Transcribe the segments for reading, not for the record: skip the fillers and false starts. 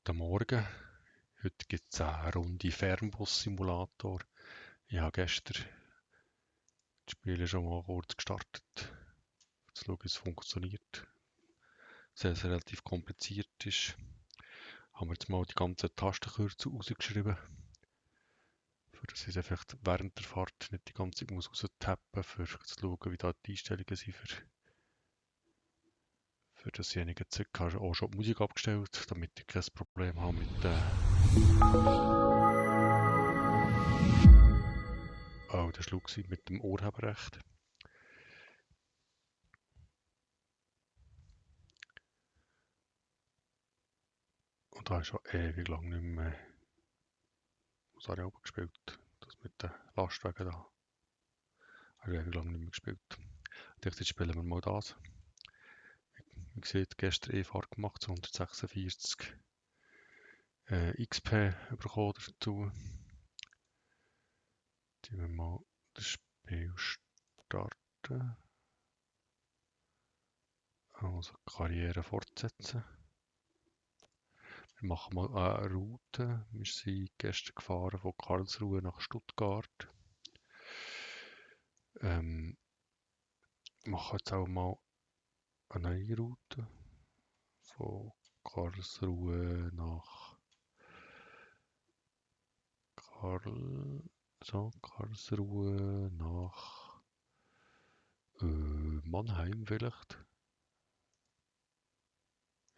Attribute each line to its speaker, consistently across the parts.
Speaker 1: Guten Morgen. Heute gibt es eine Runde Fernbus-Simulator. Ich habe gestern das Spiel schon mal kurz gestartet, um zu schauen, wie es funktioniert. Dass es relativ kompliziert ist. Haben wir jetzt mal die ganzen Tastenkürzel rausgeschrieben, für dass ich vielleicht während der Fahrt nicht die ganze Zeit muss raustappen muss, für zu schauen, wie da die Einstellungen sind. Für dasjenige Zeug habe ich auch schon die Musik abgestellt, damit ich kein Problem habe mit oh, der Schluck mit dem Urheberrecht. Und da habe ich schon ewig lang nicht mehr was habe ich auch gespielt. Das mit den Lastwagen da. Habe ich ewig lang nicht mehr gespielt. Ich dachte, jetzt spielen wir mal das. Wie gesagt, gestern E-Fahrt gemacht, 246 XP bekommen dazu. Die wir mal das Spiel starten. Also Karriere fortsetzen. Wir machen mal eine Route. Wir sind gestern gefahren von Karlsruhe nach Stuttgart. Machen jetzt auch mal eine neue Route. Von Karlsruhe nach Karlsruhe nach Mannheim vielleicht.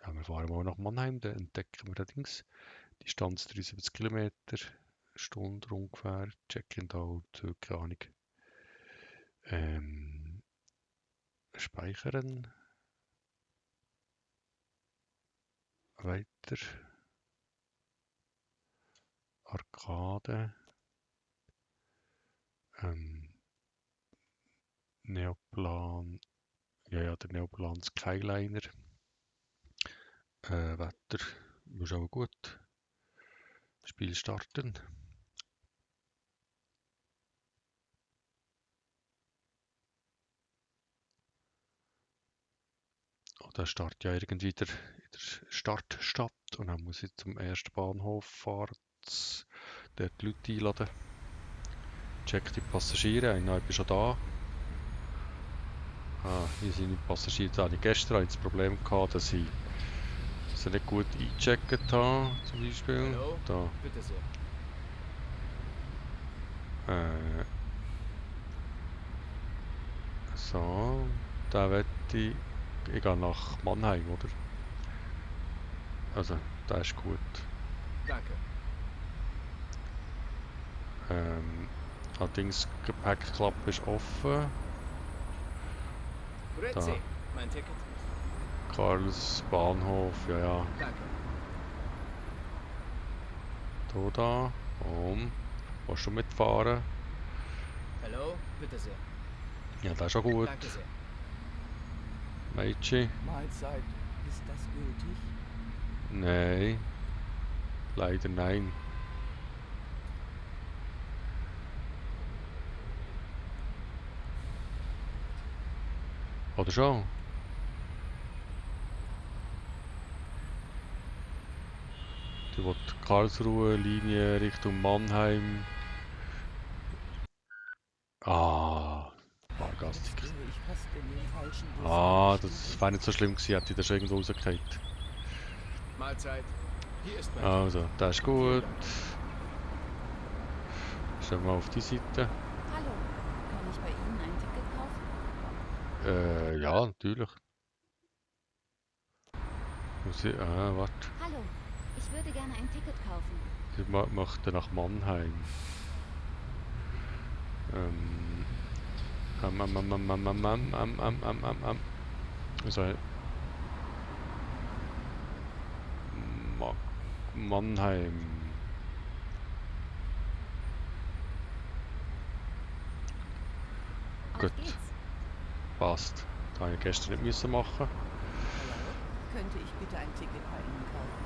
Speaker 1: Ja, wir fahren mal nach Mannheim, dann entdecken wir allerdings die Distanz 73 Kilometer, Stunde ungefähr, Check-in-Out, keine Ahnung. Speichern. Weiter. Arcade. Neoplan. Ja, der Neoplan Skyliner. Wetter ist auch gut. Spiel starten. Oh, da startet ja irgendwie in der Startstadt und dann muss ich zum ersten Bahnhof fahren, dort die Leute einladen. Check die Passagiere, ich bin schon da. Hier sind die Passagiere, da hatte ich gestern das Problem gehabt, dass ich sie nicht gut eingecheckt habe, zum Beispiel.
Speaker 2: Hallo,
Speaker 1: Da.
Speaker 2: bitte sehr.
Speaker 1: So, da wette ich gehe nach Mannheim, oder? Also, da ist gut.
Speaker 2: Danke.
Speaker 1: Allerdings, Gepäckklappe ist offen.
Speaker 2: Grüezi, mein Ticket.
Speaker 1: Karls Bahnhof, ja.
Speaker 2: Danke.
Speaker 1: Da. Willst du mitfahren?
Speaker 2: Hallo, bitte sehr.
Speaker 1: Ja, das ist schon gut.
Speaker 2: Danke sehr.
Speaker 1: Mädchen?
Speaker 3: Mahlzeit. Ist das gültig?
Speaker 1: Nein. Leider nein. Oder schon? Die will Karlsruhe-Linie Richtung Mannheim. Fahrgastig.
Speaker 3: Jetzt wäre ich fast in den falschen Bus
Speaker 1: Das wäre nicht so schlimm gewesen, hätte ich das schon irgendwo rausgekriegt.
Speaker 2: Mahlzeit. Hier ist mein
Speaker 1: Also, das ist gut. Schauen wir mal auf die Seite.
Speaker 4: Hallo, kann ich bei Ihnen ein Ticket kaufen?
Speaker 1: Ja, natürlich. Warte.
Speaker 4: Hallo, ich würde gerne ein Ticket kaufen.
Speaker 1: Ich möchte nach Mannheim. Also, Mannheim.
Speaker 4: Auf
Speaker 1: Gut.
Speaker 4: geht's.
Speaker 1: Passt. Das habe ich gestern nicht müssen machen.
Speaker 3: Hallo? Könnte ich bitte ein Ticket bei Ihnen kaufen?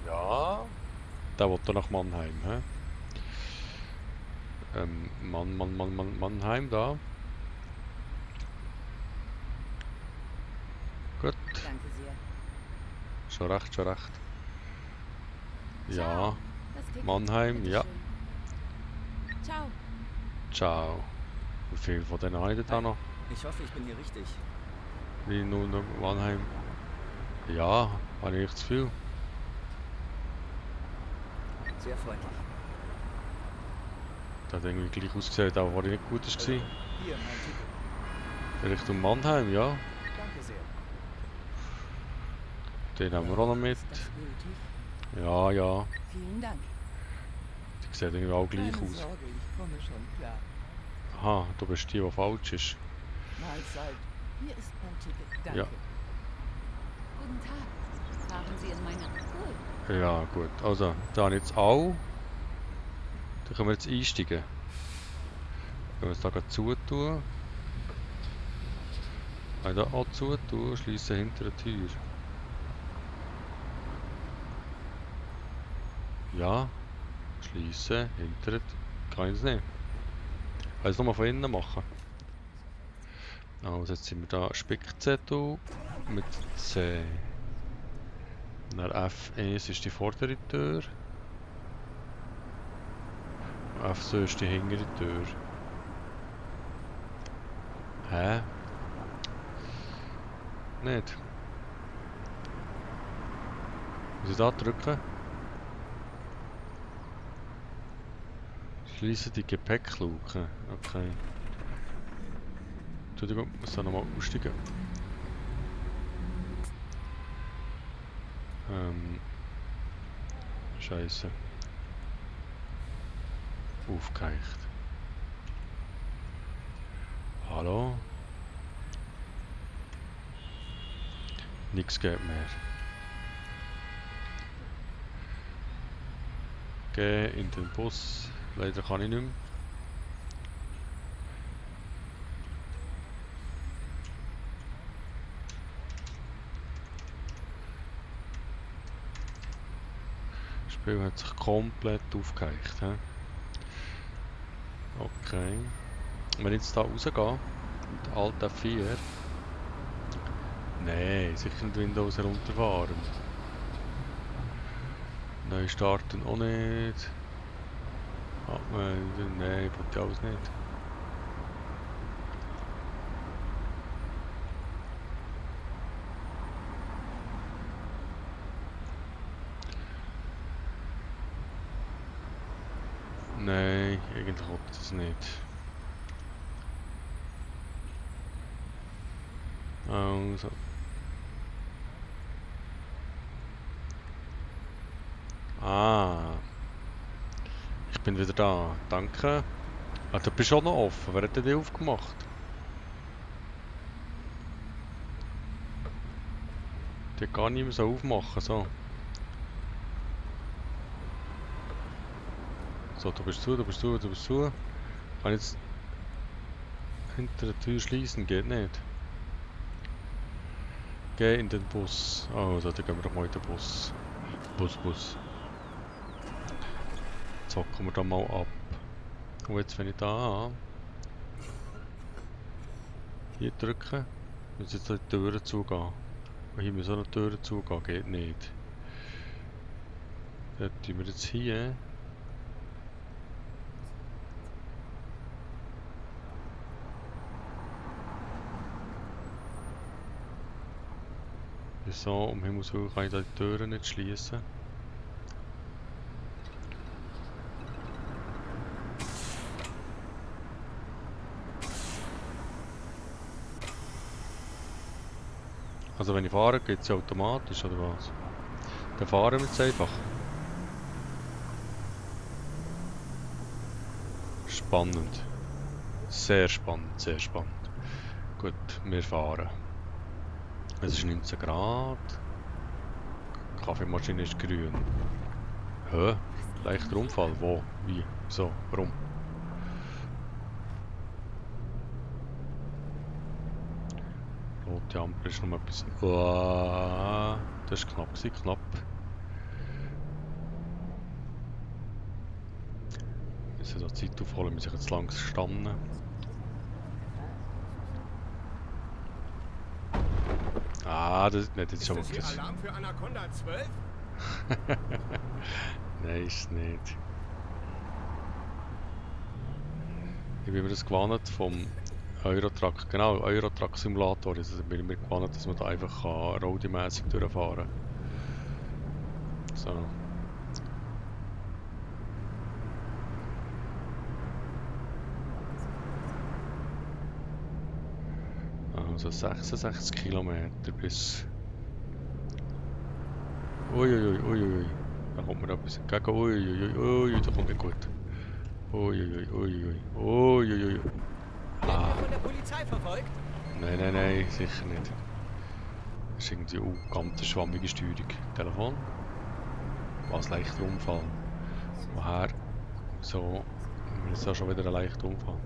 Speaker 1: Ja. Der will da nach Mannheim, hä? Mannheim da. Gut.
Speaker 3: Danke sehr.
Speaker 1: Schon recht, schon recht. Ja,
Speaker 4: Ciao. Das Ticket.
Speaker 1: Mannheim, ja.
Speaker 4: Bitteschön. Ciao.
Speaker 1: Ciao. Wie viel von denen habe ich denn da noch?
Speaker 2: Ich hoffe, ich bin hier richtig.
Speaker 1: Wie nur noch Mannheim? Ja, habe ich zu viel.
Speaker 2: Sehr freundlich.
Speaker 1: Das hat irgendwie gleich ausgesehen, aber war nicht gut war.
Speaker 2: Hier, mein Ticket.
Speaker 1: Richtung Mannheim, ja.
Speaker 2: Danke sehr.
Speaker 1: Den haben wir auch noch mit.
Speaker 3: Ist das gültig?
Speaker 1: Ja, ja.
Speaker 3: Vielen Dank.
Speaker 1: Die sehen irgendwie auch gleich
Speaker 3: Keine
Speaker 1: aus.
Speaker 3: Sorge, ich komme schon klar.
Speaker 1: Aha, du bist die, die falsch ist.
Speaker 3: Mahlzeit. Hier ist mein Ticket. Danke.
Speaker 1: Ja.
Speaker 4: Guten Tag. Fahren Sie in meine... Cool.
Speaker 1: Ja, gut. Also, da habe ich jetzt auch. Da können wir jetzt einsteigen. Wenn wir es da gerade zutun. Wenn wir da auch zutun, schließen hinter der Tür. Ja, schließen hinter der Tür. Kann ich das nicht? Kann ich es nochmal von innen machen? Also, jetzt sind wir da Spickzettel mit C. Dann F1 ist die vordere Tür. F2 ist die hintere Tür. Hä? Nicht. Muss ich da drücken? Schließe die Gepäckluke. Okay. Entschuldigung, ich muss da nochmal aussteigen. Scheiße. Aufgeheicht. Hallo? Nix geht mehr. Geh in den Bus. Leider kann ich nicht mehr. Das Spiel hat sich komplett aufgeheicht. He? Okay. Wenn ich jetzt da rausgehe und Alt F4. Nein, sicher nicht Windows herunterfahren. Neu starten auch nicht. Abmelden, nein, wollte ich alles nicht. Nein, eigentlich wollte ich das nicht. Also. Ah. Ich bin wieder da. Danke. Ah, du bist auch noch offen. Wer hat denn die aufgemacht? Die kann gar nicht mehr so aufmachen. So. So, du bist zu, du bist zu, du bist zu. Kann ich jetzt hinter der Tür schließen? Geht nicht. Geh in den Bus. Also, dann gehen wir doch mal in den Bus. Bus. Zocken wir da mal ab. Und jetzt, wenn ich da hier drücke, muss jetzt die Türen zugehen. Und hier müssen auch noch Türen zugehen, geht nicht. Dann tun wir jetzt hier. Wieso um Himmels Willen kann ich da die Türen nicht schließen? Also wenn ich fahre, geht es ja automatisch, oder was? Dann fahren wir jetzt einfach. Spannend. Sehr spannend, sehr spannend. Gut, wir fahren. Es ist 19 Grad. Die Kaffeemaschine ist grün. Hä? Leichter Unfall. Wo? Wie? Wieso? Warum? Rote Ampel ist noch etwas. Uah, das war knapp, knapp. Wir müssen da Zeit aufholen, wir müssen jetzt lang gestanden. Ah, Ah, das ist
Speaker 5: Ist
Speaker 1: aber
Speaker 5: das hier
Speaker 1: das.
Speaker 5: Alarm für Anaconda 12?
Speaker 1: Nein, ist es nicht. Ich bin mir das gewohnt vom Eurotruck. Genau, Eurotruck Simulator. Also bin ich mir gewohnt, dass man da einfach roadie-mässig durchfahren kann. So. Also 66 Kilometer bis. Uiuiui, uiuiui. Da kommt mir etwas entgegen. Uiuiui, uiuiui, da kommt nicht gut. Uiuiui, uiuiui, uiuiui.
Speaker 2: Werden
Speaker 1: Ah,
Speaker 2: wir von der Polizei verfolgt?
Speaker 1: nein, nein, nein, sicher nicht. Das ist irgendwie ganz schwammige Steuerung. Telefon. Was leichter Unfall. Woher? So. Wir sind ja schon wieder ein leichter Unfall.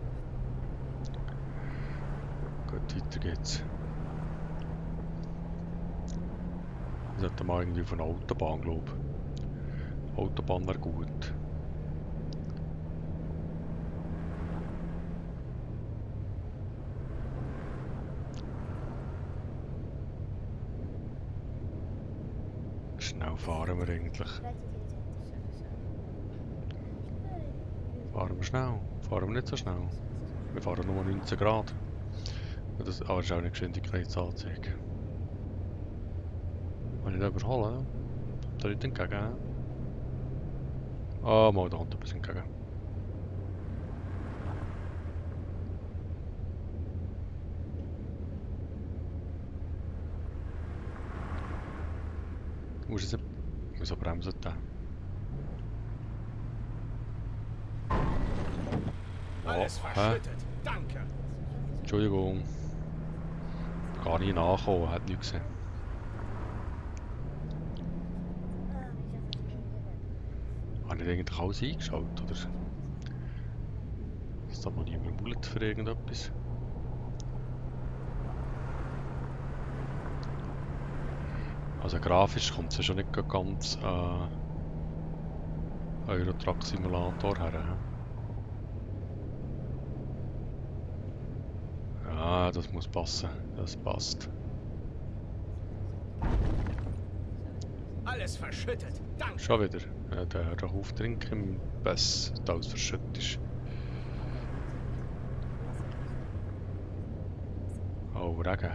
Speaker 1: Gut, weiter geht's. Wir sollten mal irgendwie von der Autobahn, glaube ich. Autobahn wäre gut. Schnell fahren wir eigentlich. Fahren wir schnell? Fahren wir nicht so schnell? Wir fahren nur 19 Grad. Das, aber das ist auch eine Geschwindigkeitsanzeige. Wenn ich da überholen, da nicht entgegen. Ah, mal da kommt etwas entgegen. Du musst jetzt wieso bremsen da?
Speaker 5: Alles verschüttet. Danke.
Speaker 1: Entschuldigung. Gar nicht nachgekommen, hat nichts gesehen. Habe ich eigentlich alles eingeschaltet, oder? Ist da noch niemand mullet für irgendetwas? Also grafisch kommt es ja schon nicht ganz Eurotruck Simulator her. Ja, das muss passen. Das passt.
Speaker 5: Alles verschüttet. Danke.
Speaker 1: Schon wieder. Der Auftrink im Bass, da alles verschüttet ist. Oh, Regen.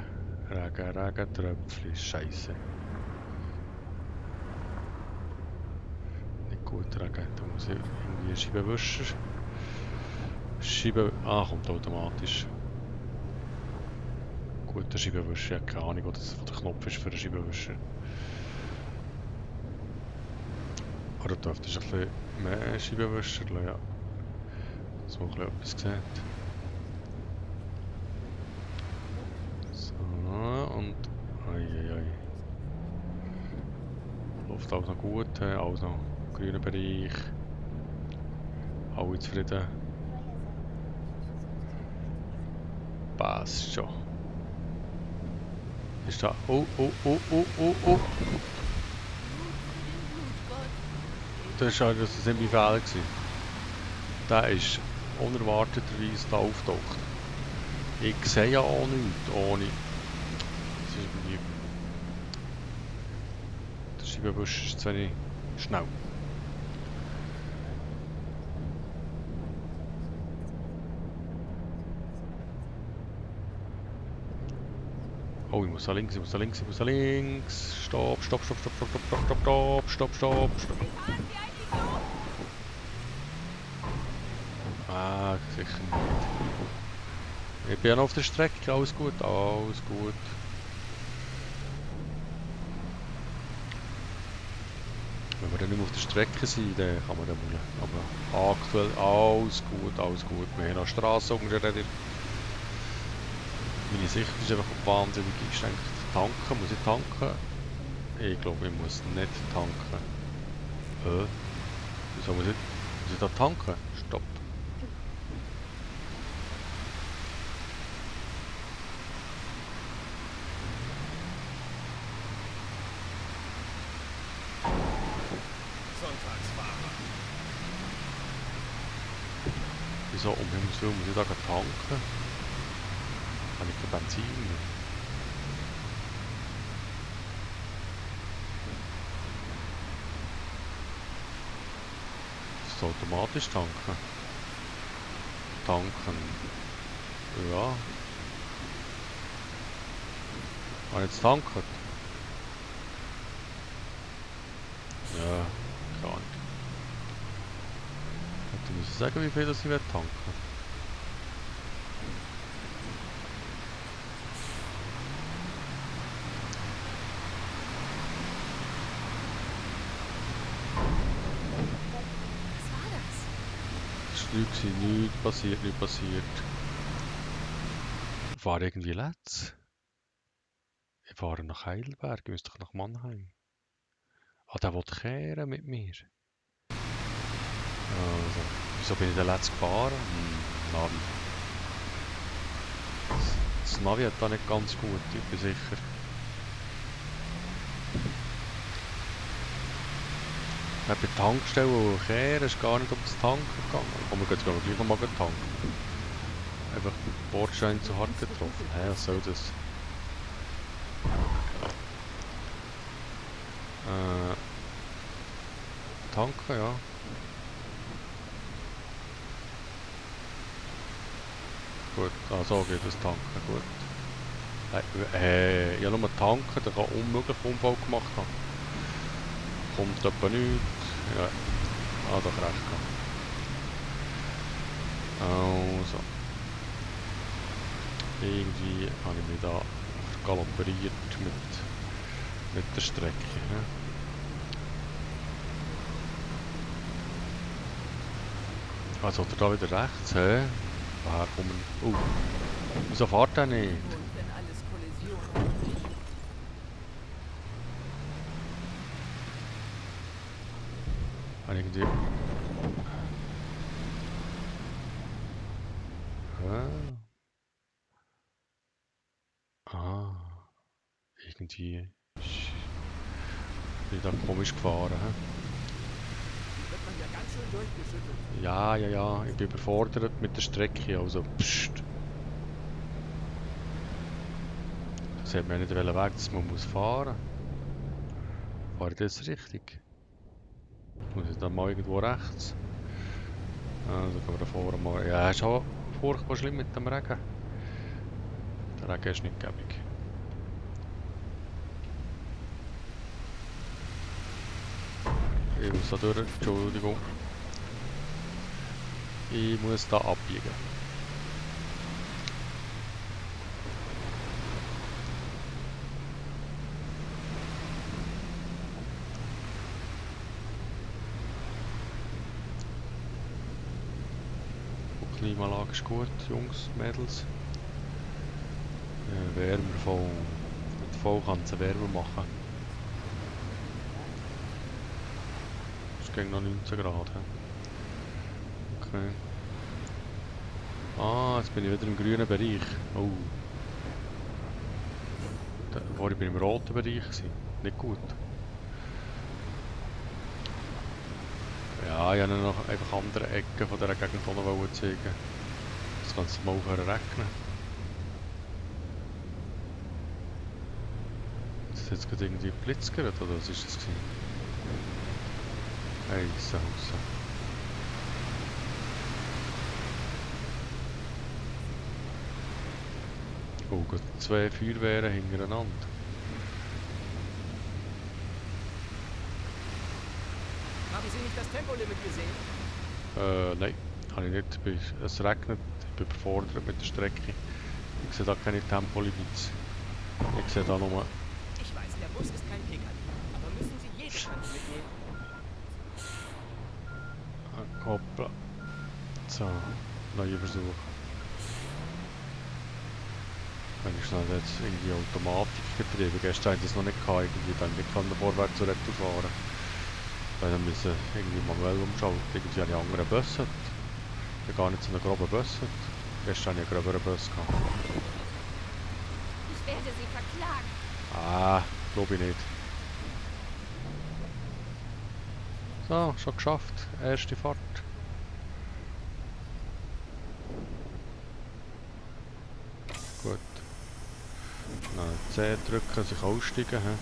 Speaker 1: Regen, Tröpfchen. Scheiße. Nicht gut Regen. Da muss ich irgendwie einen Scheibenwischer. Ah, kommt automatisch. Guter Scheibenwischer. Ich habe keine Ahnung, was das der Knopf ist für einen Scheibenwischer. Oder dürfte ich ein bisschen mehr Scheibenwischer lassen, ja. Dass man ein bisschen etwas sieht. So, und... Eieiei. Läuft alles noch gut, alles noch im grünen Bereich. Alle zufrieden. Passt schon. Ist da... Oh. Das war nicht mein Fehler. Der ist unerwarteterweise da auftaucht. Ich sehe ja auch nichts ohne. Das ist irgendwie. Der Scheibenwischer ist zu wenig schnell. Oh, ich muss da links, ich muss da links. Stopp. Ah, sicher nicht. Ich bin ja noch auf der Strecke, alles gut. Wenn wir dann nicht mehr auf der Strecke sind, dann kann man dann mal. Aber aktuell alles gut. Wir haben noch Straße umgeredet. Meine Sicht ist einfach wahnsinnig eingeschränkt. Tanken, muss ich tanken? Ich glaube, ich muss nicht tanken. Wieso muss ich da tanken? Stopp.
Speaker 5: Sonntagsfahrer.
Speaker 1: Wieso um Himmels Willen muss ich da tanken? Habe ich kein Benzin mehr? es automatisch tanken? Tanken. Ja. Habe ich jetzt tanken? Ja, keine Ahnung. Ich muss sagen, wie viel das ich tanken will.
Speaker 4: Was war das?
Speaker 1: Das war nichts passiert, nichts passiert. Ich fahre irgendwie letzt. Ich fahre nach Heidelberg, ich müsste doch nach Mannheim. Ah, der will kehren mit mir. Also, wieso bin ich denn letzt gefahren? Navi. Das Navi hat da nicht ganz gut, ich bin sicher. Bei der Tankstelle und kehren ist gar nicht um das Tanken gegangen. Aber wir gehen gleich nochmal tanken. Einfach den Bordstein zu hart getroffen. Hä, was soll das? Tanken, ja. Gut, so geht das Tanken, gut. Ich habe nur tanken, der kann unmöglich Unfall gemacht haben. Kommt etwa nichts. Ja, doch recht gehabt. Also. Irgendwie habe ich mich da vergalopperiert mit der Strecke. Ja. Also, oder da wieder rechts, hä? Woher kommen... wieso fährt er nicht?
Speaker 3: Und wenn alles Kollision hat.
Speaker 1: Irgendwie... Irgendwie... bin ich da komisch gefahren, hä?
Speaker 5: Wird man ja ganz schön durchgeschüttelt.
Speaker 1: Ja, ich bin überfordert mit der Strecke, also pssst. Das hat mir nicht weg, dass man fahren muss. Fahre ich das richtig? Muss ich dann mal irgendwo rechts? Also gehen wir da vorne mal. Ja, es ist auch furchtbar schlimm mit dem Regen. Der Regen ist nicht gäbig. Ich muss da durch, Entschuldigung. Ich muss da abbiegen. Die Klimaanlage ist gut, Jungs, Mädels. Wärmer voll. Mit voll kann es wärmer machen. Es ging noch 19 Grad. He? Okay. Ah, jetzt bin ich wieder im grünen Bereich. Oh. Vorher bin ich im roten Bereich. Nicht gut. Ja, ich wollte noch einfach andere Ecken von dieser Gegend noch zeigen. Jetzt kann es mal aufhören regnen. Ist das jetzt gerade irgendwie blitzgert oder was ist das gewesen? Hey, Sauce. Oh, gerade 2 Feuerwehren hintereinander.
Speaker 5: Haben Sie nicht das Tempolimit gesehen?
Speaker 1: Nein, habe ich nicht. Es regnet, ich bin überfordert mit der Strecke. Ich sehe da keine Tempolimits. Ich sehe da nur...
Speaker 5: Ich weiß, der Bus ist kein PKW. Aber müssen Sie jede Chance mitnehmen?
Speaker 1: Hoppla. So, neuer Versuch. Wenn ich schnell jetzt irgendwie Automatik getrieben. Gestern hatte ich das noch nicht gehabt, irgendwie dann nicht von der vorwärts zur Retour fahren. Weil dann müssen irgendwie manuell umschalten. Irgendwie habe ich einen anderen Bus. Ich habe gar nicht so einen groben Bus. Gestern hatte ich einen gröberen Bus gehabt.
Speaker 4: Ich werde Sie verklagen.
Speaker 1: Ah, glaube ich nicht. So, schon geschafft. Erste Fahrt. Gut. C drücken, sich aussteigen. He?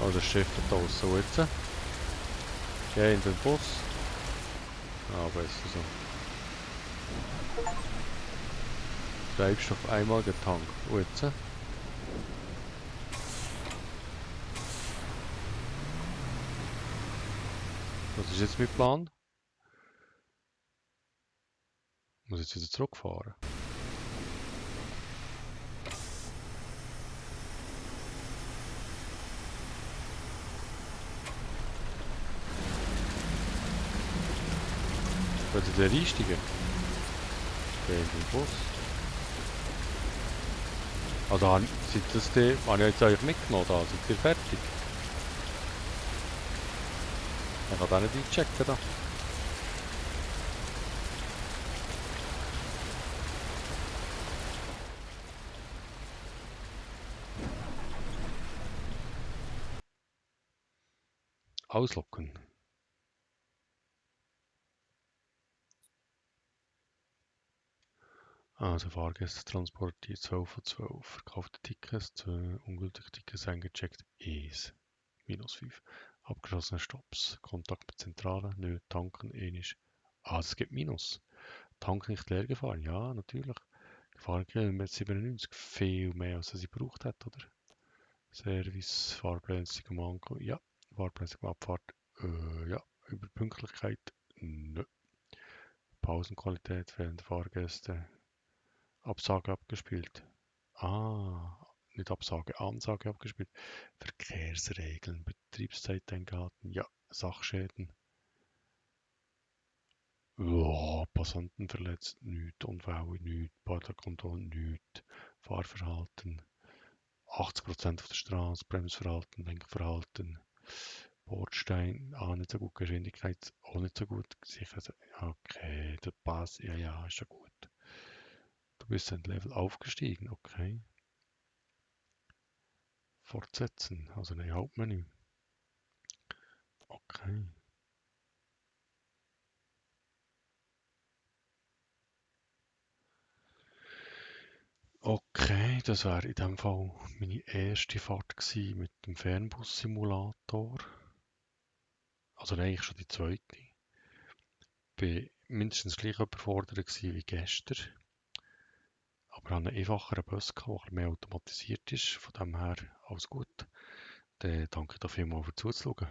Speaker 1: Oh, das Schiff da draussen. Und jetzt? Geh in den Bus. Ah, besser so. Treibstoff einmal getankt. Und jetzt? Was ist jetzt mein Plan? Ich muss jetzt wieder zurückfahren. Wollt ihr da einsteigen? Geh in den Bus. Also habe ich jetzt euch mitgenommen, da seid ihr fertig? Ich kann da nicht einchecken da. Auslocken. Also Fahrgäste transportiert 12 von 12. Verkaufte Tickets, 2 ungültige Tickets eingecheckt, ES. -5. Abgeschlossene Stops. Kontakt mit Zentrale. Nö, tanken, ähnlich. Ah, es gibt Minus. Tank nicht leer gefahren. Ja, natürlich. Gefahren mit 97. Viel mehr, als er sie gebraucht hat, oder? Service, fahrplanmäßig am Ankommen. Ja. Fahrplanmäßig am Abfahrt. Ja. Über Pünktlichkeit. Nö. Pausenqualität, fehlende Fahrgäste. Absage abgespielt. Ah, nicht Absage, Ansage abgespielt. Verkehrsregeln, Betriebszeit eingehalten. Ja, Sachschäden. Ja, Passanten verletzt, nichts. Unfälle, nichts. Fahrzeugkontrolle, nichts. Fahrverhalten. 80% auf der Straße, Bremsverhalten, Lenkverhalten. Bordstein, nicht so gut. Geschwindigkeit, auch nicht so gut. Sicher, okay, der Pass, ja, ist ja gut. Du bist ein Level aufgestiegen, okay. Fortsetzen, also ein Hauptmenü. Okay. Okay, das wäre in dem Fall meine erste Fahrt gewesen mit dem Fernbus-Simulator. Also eigentlich schon die zweite. Bin mindestens gleich überfordert gewesen wie gestern. Aber habe einen einfacheren Bus gehabt, der mehr automatisiert ist. Von dem her alles gut. Dann danke dafür mal für zuzuschauen.